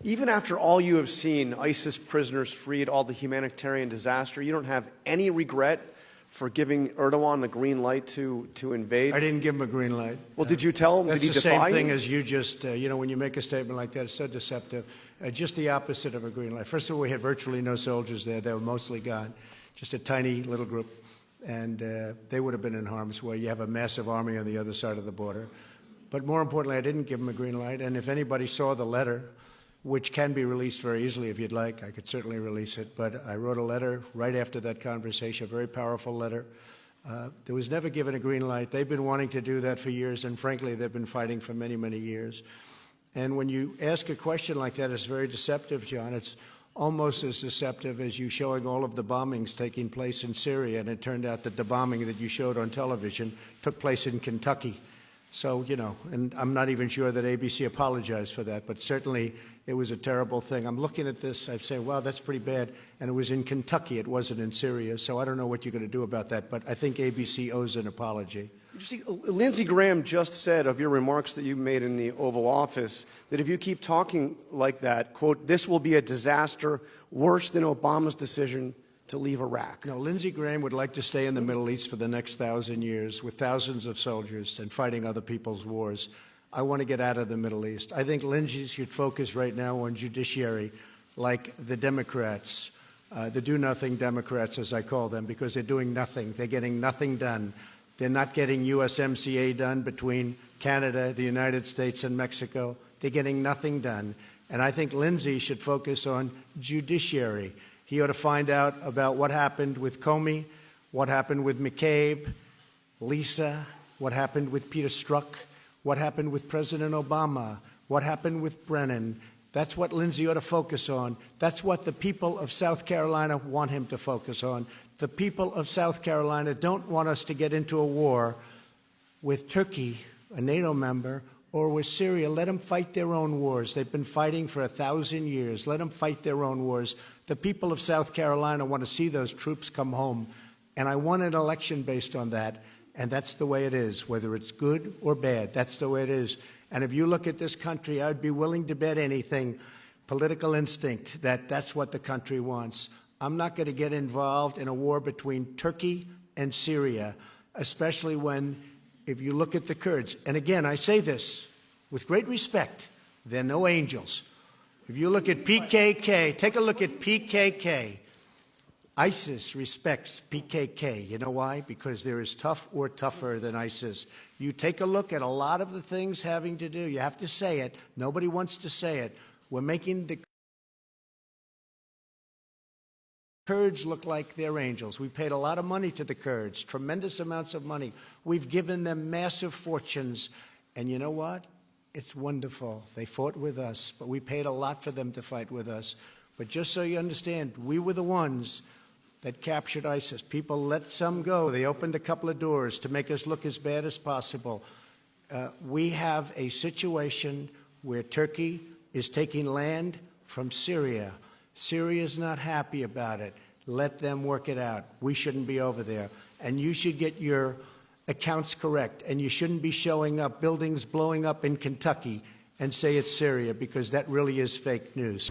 Even after all you have seen, ISIS prisoners freed, all the humanitarian disaster, you don't have any regret for giving Erdogan the green light to invade? I didn't give him a green light. Well, did you tell him? That's Did he the defy same thing you? as you just, when you make a statement like that, it's so deceptive. Just the opposite of a green light. First of all, we had virtually no soldiers there. They were mostly gone, just a tiny little group. And they would have been in harm's way. You have a massive army on the other side of the border. But more importantly, I didn't give him a green light. And if anybody saw the letter, which can be released very easily if you'd like, I could certainly release it. But I wrote a letter right after that conversation, a very powerful letter. There was never given a green light. They've been wanting to do that for years, and frankly, they've been fighting for many, many years. And when you ask a question like that, it's very deceptive, John. It's almost as deceptive as you showing all of the bombings taking place in Syria, and it turned out that the bombing that you showed on television took place in Kentucky. So, and I'm not even sure that ABC apologized for that, but certainly it was a terrible thing. I'm looking at this, I'm saying, wow, that's pretty bad. And it was in Kentucky, it wasn't in Syria, so I don't know what you're going to do about that, but I think ABC owes an apology. You see, Lindsey Graham just said of your remarks that you made in the Oval Office that if you keep talking like that, quote, this will be a disaster worse than Obama's decision to leave Iraq. No, Lindsey Graham would like to stay in the Middle East for the next 1,000 years with thousands of soldiers and fighting other people's wars. I want to get out of the Middle East. I think Lindsey should focus right now on judiciary, like the Democrats, the do-nothing Democrats, as I call them, because they're doing nothing. They're getting nothing done. They're not getting USMCA done between Canada, the United States, and Mexico. They're getting nothing done. And I think Lindsey should focus on judiciary. He ought to find out about what happened with Comey, what happened with McCabe, Lisa, what happened with Peter Strzok, what happened with President Obama, what happened with Brennan. That's what Lindsey ought to focus on. That's what the people of South Carolina want him to focus on. The people of South Carolina don't want us to get into a war with Turkey, a NATO member, or with Syria. Let them fight their own wars. They've been fighting for 1,000 years. Let them fight their own wars. The people of South Carolina want to see those troops come home, and I want an election based on that, and that's the way it is, whether it's good or bad. That's the way it is. And if you look at this country, I'd be willing to bet anything, political instinct, that that's what the country wants. I'm not going to get involved in a war between Turkey and Syria, especially when, if you look at the Kurds, and again, I say this with great respect, they're no angels. If you look at PKK, take a look at PKK. ISIS respects PKK. You know why? Because they're as tough or tougher than ISIS. You take a look at a lot of the things having to do, you have to say it. Nobody wants to say it. We're making the Kurds look like they're angels. We paid a lot of money to the Kurds, tremendous amounts of money. We've given them massive fortunes. And you know what? It's wonderful. They fought with us, but we paid a lot for them to fight with us. But just so you understand, we were the ones that captured ISIS. People let some go. They opened a couple of doors to make us look as bad as possible. We have a situation where Turkey is taking land from Syria. Syria is not happy about it. Let them work it out. We shouldn't be over there. And you should get your accounts correct. And you shouldn't be showing up buildings blowing up in Kentucky and say it's Syria, because that really is fake news.